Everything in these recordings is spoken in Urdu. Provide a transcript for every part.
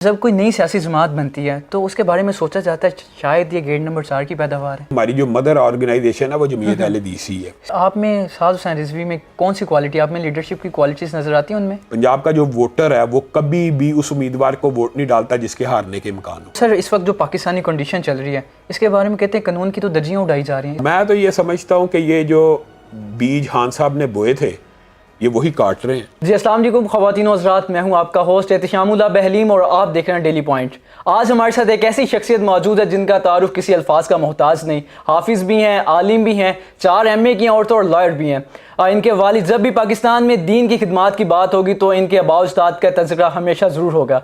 جب کوئی نئی سیاسی جماعت بنتی ہے تو اس کے بارے میں سوچا جاتا ہے شاید یہ گیٹ نمبر 4 کی پیداوار ہے. ہماری جو مدر آرگنائزیشن ہے وہ جمعیت اہل حدیث ہی ہے. آپ میں سعد حسین رضوی میں کون سی کوالٹی آپ میں لیڈرشپ کی کوالٹیز نظر آتی ہیں ان میں؟ پنجاب کا جو ووٹر ہے وہ کبھی بھی اس امیدوار کو ووٹ نہیں ڈالتا جس کے ہارنے کے امکان ہو. سر اس وقت جو پاکستانی کنڈیشن چل رہی ہے اس کے بارے میں کہتے ہیں قانون کی تو درجیاں اڑائی جا رہی ہیں. میں تو یہ سمجھتا ہوں کہ یہ جو بیج خان صاحب نے بوئے تھے یہ وہی کاٹ رہے ہیں. جی السلام علیکم خواتین و حضرات، میں ہوں آپ کا ہوسٹ احتشام اللہ بہلیم اور آپ دیکھ رہے ہیں ڈیلی پوائنٹ. آج ہمارے ساتھ ایک ایسی شخصیت موجود ہے جن کا تعارف کسی الفاظ کا محتاج نہیں. حافظ بھی ہیں، عالم بھی ہیں، 4 MA کی عورتوں اور لائر بھی ہیں. ان کے والد جب بھی پاکستان میں دین کی خدمات کی بات ہوگی تو ان کے آباء و اجداد کا تذکرہ ہمیشہ ضرور ہوگا.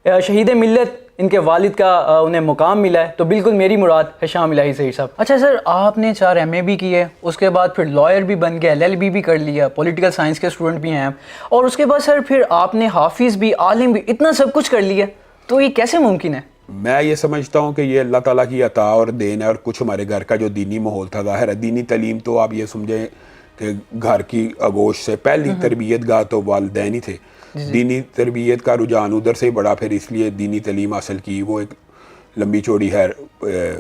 شہید ملت ان کے والد کا انہیں مقام ملا ہے تو بالکل میری مراد ہشام الہی ظہیر صاحب. اچھا سر، آپ نے 4 MA بھی کیے، اس کے بعد پھر لائر بھی بن گئے، LLB بھی کر لیا، پولیٹیکل سائنس کے اسٹوڈنٹ بھی ہیں، اور اس کے بعد سر پھر آپ نے حافظ بھی، عالم بھی، اتنا سب کچھ کر لیا، تو یہ کیسے ممکن ہے؟ میں یہ سمجھتا ہوں کہ یہ اللہ تعالیٰ کی عطا اور دین ہے، اور کچھ ہمارے گھر کا جو دینی ماحول تھا. ظاہر ہے دینی تعلیم تو آپ یہ سمجھیں کہ گھر کی آغوش سے پہلی تربیت گاہ تو والدین ہی تھے. دینی تربیت کا رجحان ادھر سے ہی بڑا، پھر اس لیے دینی تعلیم حاصل کی. وہ ایک لمبی چوڑی ہے،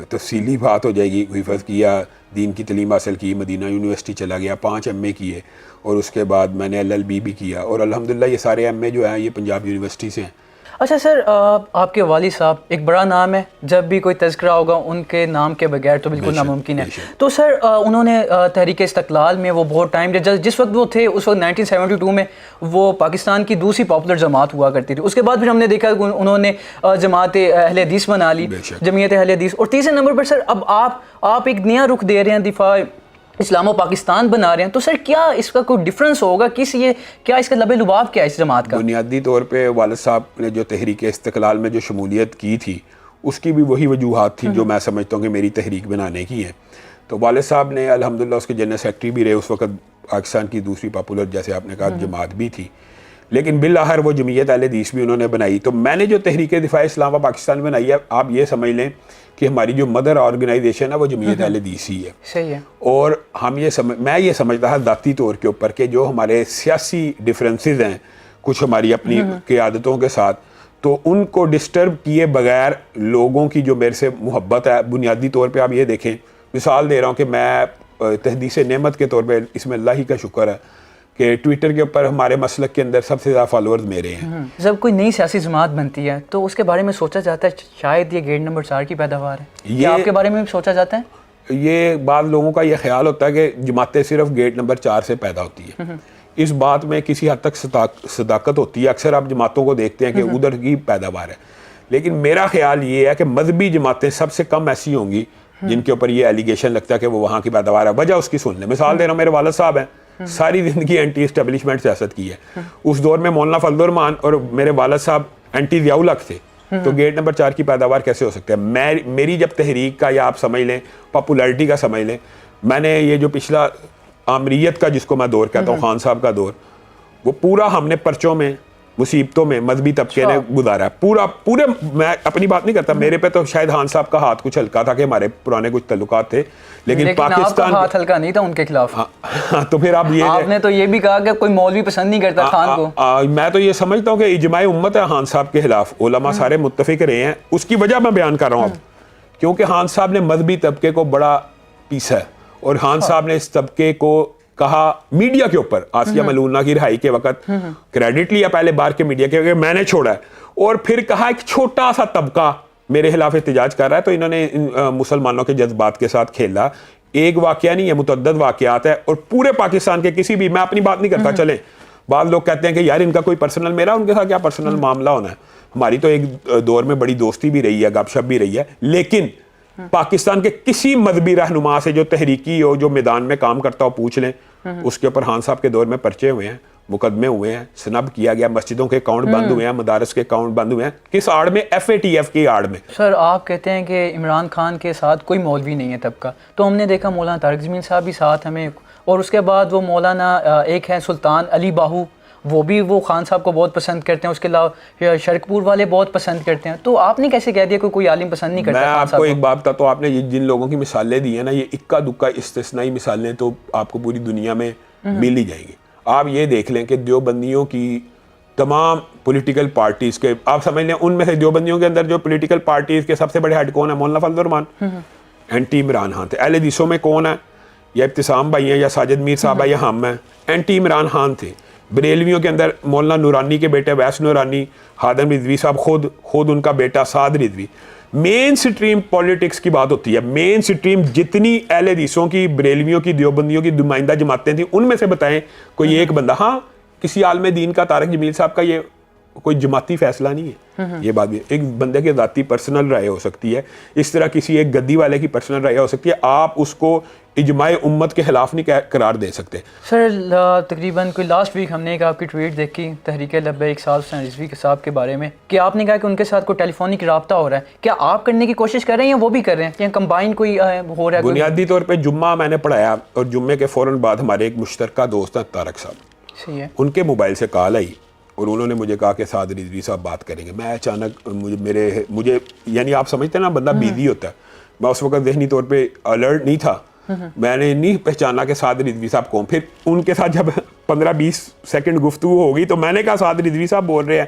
تفصیلی بات ہو جائے گی. حفظ کیا، دین کی تعلیم حاصل کی، مدینہ یونیورسٹی چلا گیا، 5 MA کیے، اور اس کے بعد میں نے LLB بھی کیا، اور الحمدللہ یہ سارے MA جو ہیں یہ پنجاب یونیورسٹی سے ہیں. اچھا سر، آپ کے والد صاحب ایک بڑا نام ہے، جب بھی کوئی تذکرہ ہوگا ان کے نام کے بغیر تو بالکل ناممکن ہے. تو سر انہوں نے تحریک استقلال میں وہ بہت ٹائم دیا، جس وقت وہ تھے اس وقت 1972 میں وہ پاکستان کی دوسری پاپولر جماعت ہوا کرتی تھی. اس کے بعد پھر ہم نے دیکھا انہوں نے جماعت اہل حدیث بنا لی، جمعیت اہل حدیث. اور تیسرے نمبر پر سر اب آپ ایک نیا رخ دے رہے ہیں، دفاع اسلام و پاکستان بنا رہے ہیں. تو سر کیا اس کا کوئی ڈیفرنس ہوگا؟ کیا اس کا لب لباب کیا ہے اس جماعت کا؟ بنیادی طور پہ والد صاحب نے جو تحریک استقلال میں جو شمولیت کی تھی اس کی بھی وہی وجوہات تھیں جو میں سمجھتا ہوں کہ میری تحریک بنانے کی ہیں. تو والد صاحب نے الحمدللہ اس کے جنرل سیکرٹری بھی رہے، اس وقت پاکستان کی دوسری پاپولر جیسے آپ نے کہا جماعت بھی تھی، لیکن بالآخر وہ جمعیت اہل حدیث بھی انہوں نے بنائی. تو میں نے جو تحریک دفاع اسلام و پاکستان بنائی ہے، آپ یہ سمجھ لیں کہ ہماری جو مدر آرگنائزیشن ہے وہ جمعیت اہل حدیث ہی ہے. صحیح ہے. اور میں یہ سمجھتا تھا ذاتی طور کے اوپر کہ جو ہمارے سیاسی ڈفرینسز ہیں کچھ ہماری اپنی قیادتوں کے ساتھ، تو ان کو ڈسٹرب کیے بغیر لوگوں کی جو میرے سے محبت ہے، بنیادی طور پہ آپ یہ دیکھیں، مثال دے رہا ہوں کہ میں تحدیث نعمت کے طور پہ اس میں اللہ ہی کا شکر ہے کہ ٹویٹر کے اوپر ہمارے مسلک کے اندر سب سے زیادہ فالورز میرے ہیں. جب کوئی نئی سیاسی جماعت بنتی ہے تو اس کے بارے میں سوچا جاتا ہے شاید یہ گیٹ نمبر 4 کی پیداوار ہے. کیا آپ کے بارے میں بھی سوچا جاتا ہے؟ یہ بعض لوگوں کا یہ خیال ہوتا ہے کہ جماعتیں صرف گیٹ نمبر 4 سے پیدا ہوتی ہیں. اس بات میں کسی حد تک صداقت ہوتی ہے. اکثر آپ جماعتوں کو دیکھتے ہیں کہ ادھر کی پیداوار ہے، لیکن میرا خیال یہ ہے کہ مذہبی جماعتیں سب سے کم ایسی ہوں گی جن کے اوپر یہ ایلیگیشن لگتا ہے کہ وہ وہاں کی پیداوار ہے. وجہ اس کی سن لیں. مثال دے رہا ہوں، میرے والد صاحب ہیں، ساری زندگی اینٹی اسٹیبلشمنٹ سیاست کی ہے. اس دور میں مولانا فضل الرحمان اور میرے والد صاحب اینٹی ضیاء الحق تھے، تو گیٹ نمبر 4 کی پیداوار کیسے ہو سکتا ہے؟ میری جب تحریک کا، یا آپ سمجھ لیں پاپولیرٹی کا سمجھ لیں، میں نے یہ جو پچھلا آمریت کا جس کو میں دور کہتا ہوں، خان صاحب کا دور، وہ پورا ہم نے پرچوں میں، مصیبتوں میں مذہبی طبقے نے گزارا ہے. پورے میں اپنی بات نہیں کرتا، میرے پہ تو شاید خان صاحب کا ہاتھ کچھ ہلکا تھا کہ ہمارے پرانے کچھ تعلقات تھے، لیکن پاکستان کا ہاتھ ہلکا نہیں تھا ان کے خلاف. تو پھر آپ نے تو یہ بھی کہا کہ کوئی مولوی پسند نہیں کرتا خان کو. میں تو یہ سمجھتا ہوں کہ اجماع امت ہے خان صاحب کے خلاف، علماء سارے متفق رہے ہیں. اس کی وجہ میں بیان کر رہا ہوں اب، کیونکہ خان صاحب نے مذہبی طبقے کو بڑا پیسا ہے، اور خان صاحب نے اس طبقے کو کہا میڈیا کے اوپر، آسیہ ملونہ کی رہائی کے وقت کریڈٹ لیا پہلے بار کے میڈیا کے، میں نے چھوڑا ہے، اور پھر کہا ایک چھوٹا سا طبقہ میرے خلاف احتجاج کر رہا ہے. تو انہوں نے مسلمانوں کے جذبات کے ساتھ کھیلا. ایک واقعہ نہیں، یہ متعدد واقعات ہے، اور پورے پاکستان کے کسی بھی، میں اپنی بات نہیں کرتا، چلیں بعض لوگ کہتے ہیں کہ یار ان کا کوئی پرسنل، میرا ان کے ساتھ کیا پرسنل معاملہ ہونا ہے. ہماری تو ایک دور میں بڑی دوستی بھی رہی ہے، گپ شپ بھی رہی ہے، لیکن پاکستان کے کسی مذہبی رہنما سے جو تحریکی ہو، جو میدان میں کام کرتا ہو، پوچھ لیں. اس کے اوپر خان صاحب کے دور میں پرچے ہوئے ہیں، مقدمے ہوئے ہیں، سنب کیا گیا، مسجدوں کے اکاؤنٹ بند ہوئے ہیں، مدارس کے اکاؤنٹ بند ہوئے ہیں. کس آڑ میں؟ FATF کی آڑ میں. سر آپ کہتے ہیں کہ عمران خان کے ساتھ کوئی مولوی نہیں ہے طبقہ، تو ہم نے دیکھا مولانا طارق جمیل صاحب بھی ساتھ ہمیں، اور اس کے بعد وہ مولانا ایک ہے سلطان علی باہو، وہ خان صاحب کو بہت پسند کرتے ہیں. اس کے علاوہ شرکپور والے بہت پسند کرتے ہیں. تو آپ نے کیسے کہہ دیا کہ کوئی عالم پسند نہیں کرتا؟ میں آپ کو ایک بات بتا، تو آپ نے جن لوگوں کی مثالیں دی ہیں نا، یہ اکا دکا استثنائی مثالیں تو آپ کو پوری دنیا میں مل ہی جائیں گی. آپ یہ دیکھ لیں کہ دیوبندیوں کی تمام پولیٹیکل پارٹیز کے, آپ سمجھ لیں ان میں سے دیوبندیوں کے اندر جو پولیٹیکل پارٹیز کے سب سے بڑے ہیڈ کون ہیں؟ مولانا فضل الرحمان. اینٹی عمران خان تھے. اہل حدیثوں میں کون ہے؟ یا ابتسام بھائی ہیں, یا ساجد میر صاحب ہے, یا ہم ہیں. اینٹی عمران خان تھے. بریلویوں کے اندر مولانا نورانی کے بیٹے ویس نورانی, خادم رضوی صاحب, خود ان کا بیٹا سعد رضوی. مین سٹریم پولیٹکس کی بات ہوتی ہے, مین سٹریم جتنی اہل حدیثوں کی, بریلویوں کی, دیوبندیوں کی نمائندہ جماعتیں تھیں, ان میں سے بتائیں کوئی ایک بندہ. ہاں کسی عالم دین کا, طارق جمیل صاحب کا, یہ کوئی جماعتی فیصلہ نہیں ہے. یہ بات بھی ایک بندے کے ذاتی پرسنل رائے ہو سکتی ہے, اس طرح کسی ایک گدی والے کی پرسنل رائے ہو سکتی ہے. آپ اس کو اجماع امت کے خلاف نہیں قرار دے سکتے. سر تقریباً کوئی لاسٹ ویک ہم نے ایک آپ کی ٹویٹ دیکھی تحریک لبیک سعد حسین رضوی کے صاحب کے بارے میں, کہ آپ نے کہا کہ ان کے ساتھ کوئی ٹیلی فونک رابطہ ہو رہا ہے. کیا آپ کرنے کی کوشش کر رہے ہیں یا وہ بھی کر رہے ہیں, یا کمبائن کوئی ہو رہا ہے؟ بنیادی طور پہ جمعہ میں نے پڑھایا, اور جمعے کے فوراً بعد ہمارے ایک مشترکہ دوست ہیں طارق صاحب, صحیح ہے, ان کے موبائل سے کال آئی اور انہوں نے مجھے کہا کہ سعد رضوی صاحب بات کریں گے. میں اچانک مجھے یعنی آپ سمجھتے ہیں نا بندہ بیزی ہوتا ہے, میں اس وقت ذہنی طور پہ الرٹ نہیں تھا, میں نے نہیں پہچانا کہ سعد رضوی صاحب کون. پھر ان کے ساتھ جب 15-20 سیکنڈ گفتگو ہو گئی تو میں نے کہا سعد رضوی صاحب بول رہے ہیں.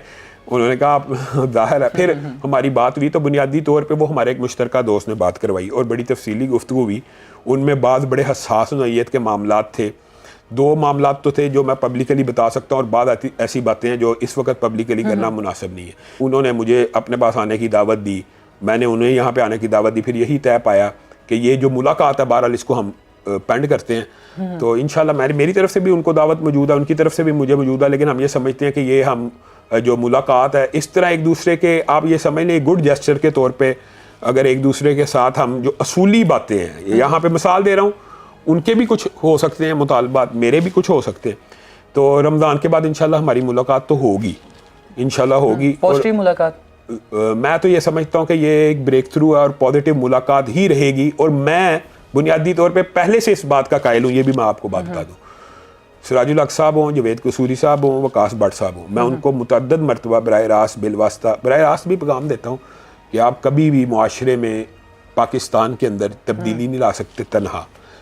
انہوں نے کہا آپ ظاہر ہے. پھر ہماری بات ہوئی تو بنیادی طور پہ وہ ہمارے ایک مشترکہ دوست نے بات کروائی اور بڑی تفصیلی گفتگو ہوئی. ان میں بعض بڑے حساس نوعیت کے معاملات تھے. 2 معاملات تو تھے جو میں پبلکلی بتا سکتا ہوں, اور بعض ایسی باتیں ہیں جو اس وقت پبلکلی کرنا مناسب نہیں ہے. انہوں نے مجھے اپنے پاس آنے کی دعوت دی, میں نے انہیں یہاں پہ آنے کی دعوت دی. پھر یہی طے پایا کہ یہ جو ملاقات ہے بہرحال اس کو ہم پینڈ کرتے ہیں. تو انشاءاللہ میری طرف سے بھی ان کو دعوت موجود ہے, ان کی طرف سے بھی مجھے موجود ہے, لیکن ہم یہ سمجھتے ہیں کہ یہ ہم جو ملاقات ہے اس طرح ایک دوسرے کے, آپ یہ سمجھ لیں گڈ جیسچر کے طور پہ, اگر ایک دوسرے کے ساتھ ہم جو اصولی باتیں ہیں, یہاں پہ مثال دے رہا ہوں, ان کے بھی کچھ ہو سکتے ہیں مطالبات, میرے بھی کچھ ہو سکتے ہیں. تو رمضان کے بعد انشاءاللہ ہماری ملاقات تو ہوگی, انشاءاللہ ہوگی. پازیٹیو ملاقات, میں تو یہ سمجھتا ہوں کہ یہ ایک بریک تھرو ہے اور پازیٹیو ملاقات ہی رہے گی. اور میں بنیادی طور پہ پہلے سے اس بات کا قائل ہوں, یہ بھی میں آپ کو بات بتا دوں. سراج الحق صاحب ہوں, جوید قصوری صاحب ہوں, وقاص بٹ صاحب ہوں, میں ان کو متعدد مرتبہ براہ راست بالواسطہ براہ راست بھی پیغام دیتا ہوں کہ آپ کبھی بھی معاشرے میں پاکستان کے اندر تبدیلی نہیں لا سکتے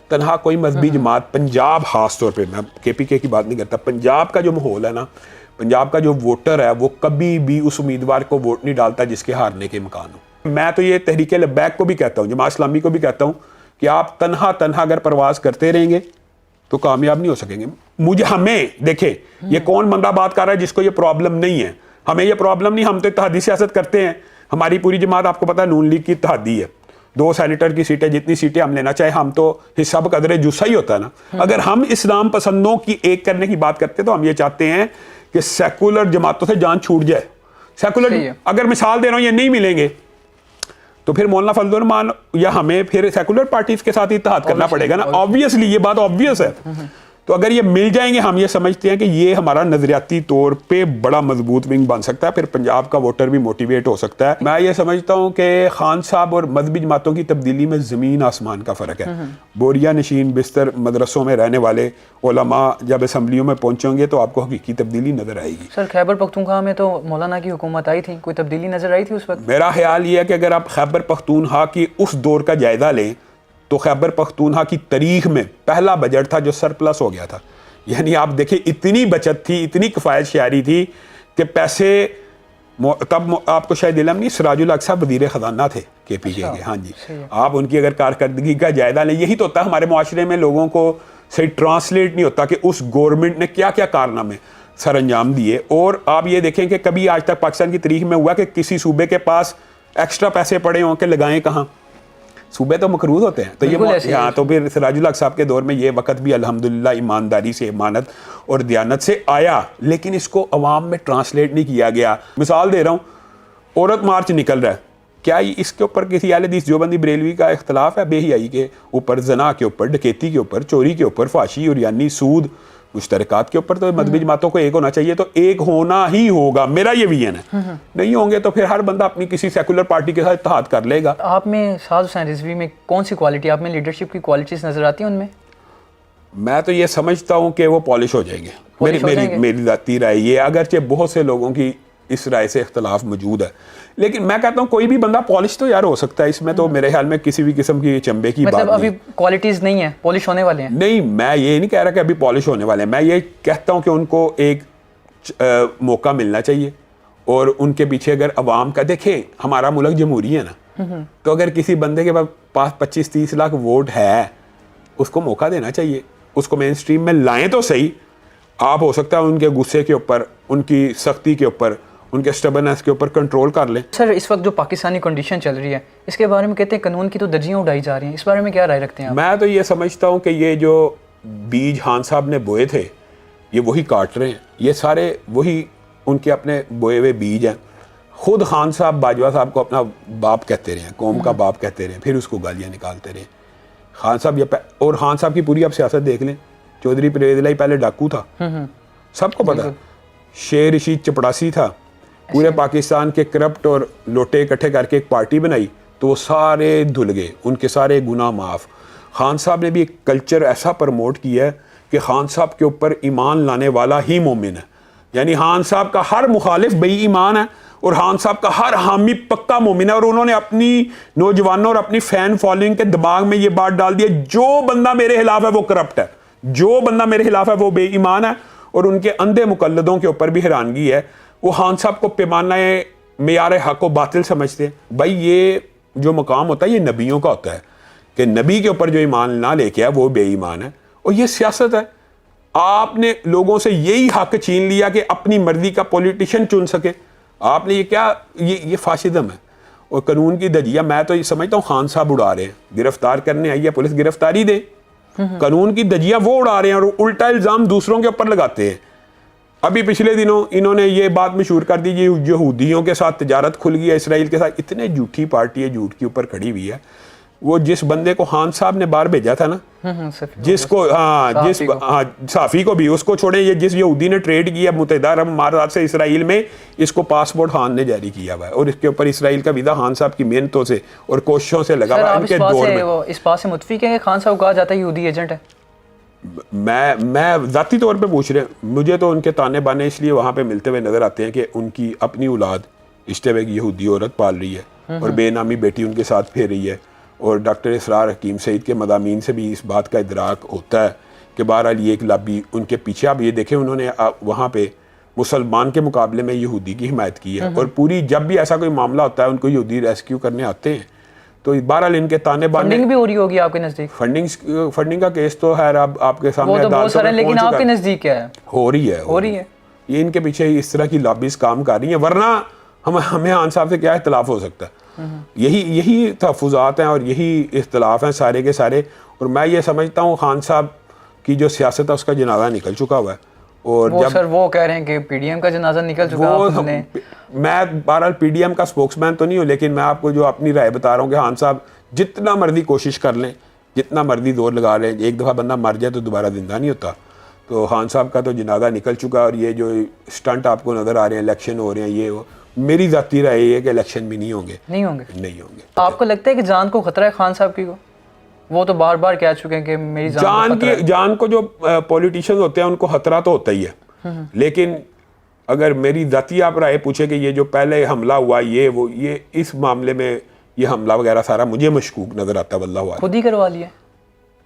تنہا کوئی مذہبی جماعت. پنجاب خاص طور پہ, میں KPK کی بات نہیں کرتا, پنجاب کا جو ماحول ہے نا, پنجاب کا جو ووٹر ہے وہ کبھی بھی اس امیدوار کو ووٹ نہیں ڈالتا جس کے ہارنے کے امکان ہو. میں تو یہ تحریک لبیک کو بھی کہتا ہوں, جماعت اسلامی کو بھی کہتا ہوں کہ آپ تنہا اگر پرواز کرتے رہیں گے تو کامیاب نہیں ہو سکیں گے. ہمیں دیکھیں, یہ کون بندہ بات کر رہا ہے جس کو یہ پرابلم نہیں ہے. ہمیں یہ پرابلم نہیں, ہم تو اتحادی سیاست کرتے ہیں. ہماری پوری جماعت آپ کو پتا ہے نون لیگ کی اتحادی ہے, 2 سینیٹر کی سیٹیں, جتنی سیٹیں ہم لینا چاہے, ہم تو حصہ بقدر جسہ ہی ہوتا ہے نا. اگر ہم اسلام پسندوں کی ایک کرنے کی بات کرتے تو ہم یہ چاہتے ہیں کہ سیکولر جماعتوں سے جان چھوٹ جائے. سیکولر اگر مثال دے رہا ہوں یہ نہیں ملیں گے تو پھر مولانا فضل الرحمان یا ہمیں پھر سیکولر پارٹیز کے ساتھ اتحاد کرنا پڑے گا نا. آبویسلی یہ بات آبویس ہے. تو اگر یہ مل جائیں گے, ہم یہ سمجھتے ہیں کہ یہ ہمارا نظریاتی طور پہ بڑا مضبوط ونگ بن سکتا ہے. پھر پنجاب کا ووٹر بھی موٹیویٹ ہو سکتا ہے. میں یہ سمجھتا ہوں کہ خان صاحب اور مذہبی جماعتوں کی تبدیلی میں زمین آسمان کا فرق ہے. بوریا نشین بستر مدرسوں میں رہنے والے علماء جب اسمبلیوں میں پہنچیں گے تو آپ کو حقیقی تبدیلی نظر آئے گی. سر خیبر پختونخوا میں تو مولانا کی حکومت آئی تھی, کوئی تبدیلی نظر آئی تھی اس وقت؟ میرا خیال یہ ہے کہ اگر آپ خیبر پختونخوا کی اس دور کا جائزہ لیں تو خیبر پختونخوا کی تاریخ میں پہلا بجٹ تھا جو سرپلس ہو گیا تھا. یعنی آپ دیکھیں اتنی بچت تھی, اتنی کفایت شعاری تھی کہ پیسے, تب آپ کو شاید علم نہیں, سراج الحق صاحب وزیر خزانہ تھے KPK کے. ہاں جی, آپ ان کی اگر کارکردگی کا جائزہ لیں, یہی تو ہوتا ہے ہمارے معاشرے میں لوگوں کو صحیح ٹرانسلیٹ نہیں ہوتا کہ اس گورنمنٹ نے کیا کیا کارنامے سر انجام دیے. اور آپ یہ دیکھیں کہ کبھی آج تک پاکستان کی تاریخ میں ہوا کہ کسی صوبے کے پاس ایکسٹرا پیسے پڑے ہوں کہ لگائیں کہاں, صوبے تو مقروض ہوتے ہیں. تو یہ ہاں, تو پھر سراج الحق صاحب کے دور میں یہ وقت بھی الحمدللہ ایمانداری سے, امانت اور دیانت سے آیا, لیکن اس کو عوام میں ٹرانسلیٹ نہیں کیا گیا. مثال دے رہا ہوں, عورت مارچ نکل رہا ہے, کیا اس کے اوپر کسی اہل حدیث دیوبندی بریلوی کا اختلاف ہے؟ بے حیائی کے اوپر, زنا کے اوپر, ڈکیتی کے اوپر, چوری کے اوپر, فحاشی اور یعنی سود, مشترکات کے اوپر. تو مذہبی جماعتوں کو ایک ہونا چاہیے, تو ایک ہونا ہی ہوگا, میرا یہ ویژن ہے. نہیں ہوں گے تو پھر ہر بندہ اپنی کسی سیکولر پارٹی کے ساتھ اتحاد کر لے گا. آپ میں سعد حسین رضوی میں کون سی کوالٹی, آپ میں لیڈرشپ کی کوالٹیز نظر آتی ہیں ان میں؟ میں تو یہ سمجھتا ہوں کہ وہ پالش ہو جائیں گے. میری ذاتی رائے یہ, اگرچہ بہت سے لوگوں کی اس رائے سے اختلاف موجود ہے, لیکن میں کہتا ہوں کوئی بھی بندہ پالش تو یار ہو سکتا ہے. اس میں تو میرے خیال میں کسی بھی قسم کی چمبے کی بات نہیں. مطلب ابھی کوالٹیز نہیں ہیں, پالش ہونے والے ہیں؟ نہیں, میں یہ نہیں کہہ رہا کہ ابھی پالش ہونے والے ہیں. میں یہ کہتا ہوں کہ ان کو ایک موقع ملنا چاہیے, اور ان کے پیچھے اگر عوام کا دیکھیں ہمارا ملک جمہوری ہے نا, تو اگر کسی بندے کے پاس 25-30 لاکھ ووٹ ہے اس کو موقع دینا چاہیے, اس کو مین سٹریم میں لائیں تو صحیح. آپ ہو سکتا ہے ان کے غصے کے اوپر, ان کی سختی کے اوپر, ان کے سٹبرنس کے اوپر کنٹرول کر لیں. سر اس وقت جو پاکستانی کنڈیشن چل رہی ہے اس کے بارے میں کہتے ہیں قانون کی تو درجیاں اڑائی جا رہی ہیں, اس بارے میں کیا رائے رکھتے ہیں آپ؟ میں تو یہ سمجھتا ہوں کہ یہ جو بیج خان صاحب نے بوئے تھے یہ وہی کاٹ رہے ہیں, یہ سارے وہی ان کے اپنے بوئے ہوئے بیج ہیں. خود خان صاحب باجوہ صاحب کو اپنا باپ کہتے رہے ہیں, قوم کا باپ کہتے رہے ہیں, پھر اس کو گالیاں نکالتے رہے. خان صاحب اور خان صاحب کی پوری آپ سیاست دیکھ لیں, چودھری پرویز الہی پہلے ڈاکو تھا, سب کو پتا, شیر رشید چپڑاسی تھا, پورے پاکستان کے کرپٹ اور لوٹے اکٹھے کر کے ایک پارٹی بنائی تو وہ سارے دھل گئے, ان کے سارے گناہ معاف. خان صاحب نے بھی ایک کلچر ایسا پروموٹ کیا ہے کہ خان صاحب کے اوپر ایمان لانے والا ہی مومن ہے, یعنی خان صاحب کا ہر مخالف بے ایمان ہے اور خان صاحب کا ہر حامی پکا مومن ہے. اور انہوں نے اپنی نوجوانوں اور اپنی فین فالوئنگ کے دماغ میں یہ بات ڈال دی ہے جو بندہ میرے خلاف ہے وہ کرپٹ ہے, جو بندہ میرے خلاف ہے وہ بے ایمان ہے. اور ان کے اندھے مقلدوں کے اوپر بھی حیرانگی ہے, وہ خان صاحب کو پیمانہ معیار حق و باطل سمجھتے ہیں. بھائی یہ جو مقام ہوتا ہے یہ نبیوں کا ہوتا ہے کہ نبی کے اوپر جو ایمان نہ لے کے ہے وہ بے ایمان ہے, اور یہ سیاست ہے. آپ نے لوگوں سے یہی حق چھین لیا کہ اپنی مرضی کا پولیٹیشین چن سکے. آپ نے یہ کیا, یہ فاشزم ہے. اور قانون کی دھجیہ میں تو یہ سمجھتا ہوں خان صاحب اڑا رہے ہیں, گرفتار کرنے آئی ہے پولیس گرفتاری دے, قانون کی دھجیہ وہ اڑا رہے ہیں اور الٹا الزام دوسروں کے اوپر لگاتے ہیں. ابھی پچھلے دنوں انہوں نے یہ بات مشہور کر دی یہودیوں کے ساتھ تجارت کھل گئی ہے اسرائیل کے ساتھ. اتنے جھوٹی پارٹی ہے, جھوٹ کے اوپر کھڑی ہوئی ہے. وہ جس بندے کو خان صاحب نے باہر بھیجا تھا نا, جس کو صحافی کو بھی, اس کو چھوڑے, یہ جس یہودی نے ٹریڈ کیا متحدہ عرب امارات سے اسرائیل میں, اس کو پاسپورٹ خان نے جاری کیا ہوا ہے اور اس کے اوپر اسرائیل کا ویزا خان صاحب کی محنتوں سے اور کوششوں سے لگا ہوا ہے. ان کے دور میں اس بات سے متفق ہے کہ خان صاحب کہا جاتا ہے یہودی ایجنٹ ہے؟ میں ذاتی طور پہ پوچھ رہے ہیں, مجھے تو ان کے تانے بانے اس لیے وہاں پہ ملتے ہوئے نظر آتے ہیں کہ ان کی اپنی اولاد اشتباہ کی یہودی عورت پال رہی ہے اور بے نامی بیٹی ان کے ساتھ پھیر رہی ہے. اور ڈاکٹر اسرار حکیم سعید کے مضامین سے بھی اس بات کا ادراک ہوتا ہے کہ بہرحال یہ ایک لابی ان کے پیچھے. آپ یہ دیکھیں انہوں نے وہاں پہ مسلمان کے مقابلے میں یہودی کی حمایت کی ہے, اور پوری جب بھی ایسا کوئی معاملہ ہوتا ہے ان کو یہودی ریسکیو کرنے آتے ہیں. تو بہرحال ان کے تانے بانے. فنڈنگ بھی ہو رہی ہوگی آپ کے نزدیک؟ فنڈنگ کا کیس تو ہے آپ کے سامنے, وہ تو بہت سارے, لیکن آپ کے نزدیک کیا ہے؟ ہو رہی ہے. یہ ان کے پیچھے اس طرح کی لابیز کام کر رہی ہیں, ورنہ ہمیں خان صاحب سے کیا اختلاف ہو سکتا ہے؟ یہی تحفظات ہیں اور یہی اختلاف ہیں سارے کے سارے. اور میں یہ سمجھتا ہوں خان صاحب کی جو سیاست ہے اس کا جنازہ نکل چکا ہوا ہے. اور وہ سر وہ کہہ رہے ہیں کہ پی ڈی ایم کا جنازہ نکل چکا ہے. میں بہرحال پی ڈی ایم کا اسپوکس مین تو نہیں ہوں, لیکن میں آپ کو جو اپنی رائے بتا رہا ہوں کہ خان صاحب جتنا مرضی کوشش کر لیں, جتنا مرضی زور لگا لیں, ایک دفعہ بندہ مر جائے تو دوبارہ زندہ نہیں ہوتا. تو خان صاحب کا تو جنازہ نکل چکا ہے. اور یہ جو اسٹنٹ آپ کو نظر آ رہے ہیں, الیکشن ہو رہے ہیں, یہ وہ, میری ذاتی رائے یہ ہے کہ الیکشن بھی نہیں ہوں گے. آپ کو لگتا ہے کہ جان کو خطرہ ہے خان صاحب کی کو؟ وہ تو بار بار کہہ چکے ہیں کہ میری جان کو جو پولیٹیشین ہوتے ہیں ان کو خطرہ تو ہوتا ہی ہے, لیکن اگر میری ذاتی آپ رائے پوچھے کہ یہ جو پہلے حملہ ہوا یہ اس معاملے میں یہ حملہ وغیرہ سارا مجھے مشکوک نظر آتا ہے. واللہ اعلم خود ہی کروا لیا,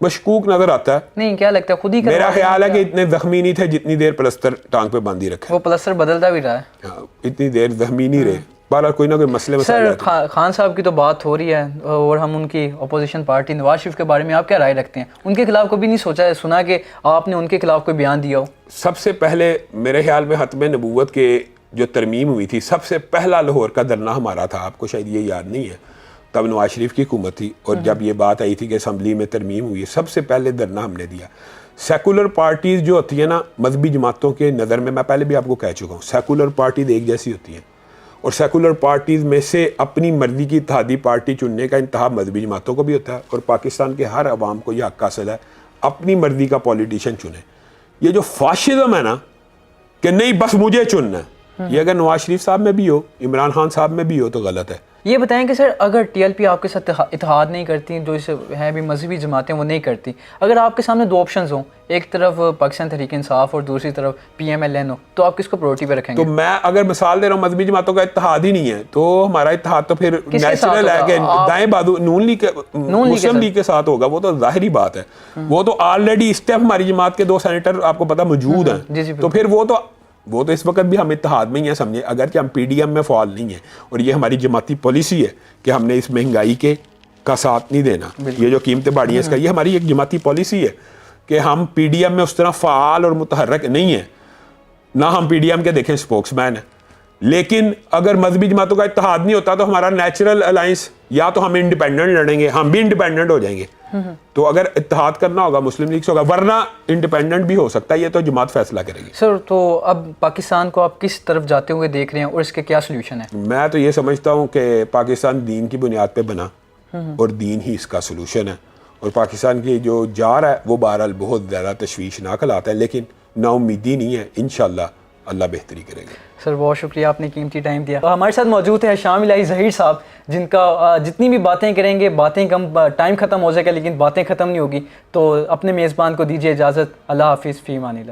مشکوک نظر آتا ہے. نہیں کیا لگتا ہے خود ہی میرا خیال ہے کہ اتنے زخمی نہیں تھے جتنی دیر پلستر ٹانگ پہ باندھی رکھا. وہ پلستر بدلتا بھی رہا ہے, اتنی دیر زخمی نہیں رہے. بہرحال کوئی نہ کوئی مسئلے سر خان صاحب کی تو بات ہو رہی ہے, اور ہم ان کی اپوزیشن پارٹی نواز شریف کے بارے میں آپ کیا رائے رکھتے ہیں؟ ان کے خلاف کبھی نہیں سوچا ہے, سنا کہ آپ نے ان کے خلاف کوئی بیان دیا ہو؟ سب سے پہلے میرے خیال میں ختم نبوت کے جو ترمیم ہوئی تھی, سب سے پہلا لاہور کا دھرنا ہمارا تھا. آپ کو شاید یہ یاد نہیں ہے, تب نواز شریف کی حکومت تھی, اور جب یہ بات آئی تھی کہ اسمبلی میں ترمیم ہوئی, سب سے پہلے دھرنا ہم نے دیا. سیکولر پارٹیز جو ہوتی ہیں نا مذہبی جماعتوں کے نظر میں پہلے بھی آپ کو کہہ چکا ہوں, سیکولر پارٹیز ایک جیسی ہوتی ہیں, اور سیکولر پارٹیز میں سے اپنی مرضی کی اتحادی پارٹی چننے کا انتخاب مذہبی جماعتوں کو بھی ہوتا ہے, اور پاکستان کے ہر عوام کو یہ حق حاصل ہے اپنی مرضی کا پولیٹیشین چنے. یہ جو فاشزم ہے نا کہ نہیں بس مجھے چننا ہے, یہ اگر نواز شریف صاحب میں بھی ہو, عمران خان صاحب میں بھی ہو تو غلط ہے. یہ بتائیں کہ سر اگر ٹی ایل پی آپ کے ساتھ اتحاد نہیں کرتی, جو اس ہیں بھی مذہبی جماعتیں وہ نہیں کرتی, اگر آپ کے سامنے دو آپشنز ہوں, ایک طرف پاکستان تحریک انصاف اور دوسری طرف پی ایم ایل این ہو, تو آپ کس کو پرورٹی پہ رکھیں گے؟ تو میں اگر مثال دے رہا ہوں مذہبی جماعتوں کا اتحاد ہی نہیں ہے تو ہمارا اتحاد تو پھر نیچرل ہے کہ دائیں بازو نون لیگ مسلم لیگ کے ساتھ ہوگا. وہ تو ظاہری بات ہے, وہ تو آلریڈی اس ٹائم ہماری جماعت کے 2 سینیٹر آپ کو پتا موجود ہیں, تو پھر وہ تو وہ تو اس وقت بھی ہم اتحاد میں ہی ہیں سمجھیں، اگرچہ ہم پی ڈی ایم میں فعال نہیں ہیں، اور یہ ہماری جماعتی پالیسی ہے کہ ہم نے اس مہنگائی کا ساتھ نہیں دینا، یہ جو قیمتیں بڑھی ہیں اس کا، یہ ہماری ایک جماعتی پالیسی ہے کہ ہم پی ڈی ایم میں اس طرح فعال اور متحرک نہیں ہیں، نہ ہم پی ڈی ایم کے دیکھیں اسپوکس مین ہیں. لیکن اگر مذہبی جماعتوں کا اتحاد نہیں ہوتا تو ہمارا نیچرل الائنس، یا تو ہم انڈیپینڈنٹ لڑیں گے، ہم بھی انڈیپینڈنٹ ہو جائیں گے. تو اگر اتحاد کرنا ہوگا مسلم لیگ سے ہوگا، ورنہ انڈیپینڈنٹ بھی ہو سکتا ہے، یہ تو جماعت فیصلہ کرے گی. سر تو اب پاکستان کو آپ کس طرف جاتے ہوئے دیکھ رہے ہیں اور اس کے کیا سلوشن ہے؟ میں تو یہ سمجھتا ہوں کہ پاکستان دین کی بنیاد پہ بنا اور دین ہی اس کا سلوشن ہے، اور پاکستان کی جو جا رہا ہے وہ بہرحال بہت زیادہ تشویشناک حالات ہے، لیکن نا امیدی نہیں ہے، انشاءاللہ اللہ بہتری کرے گا. سر بہت شکریہ، آپ نے قیمتی ٹائم دیا. ہمارے ساتھ موجود ہے شامل الہی ظہیر صاحب، جن کا جتنی بھی باتیں کریں گے باتیں کم، ٹائم ختم ہو جائے گا لیکن باتیں ختم نہیں ہوگی. تو اپنے میزبان کو دیجیے اجازت. اللہ حافظ، فی امان اللہ.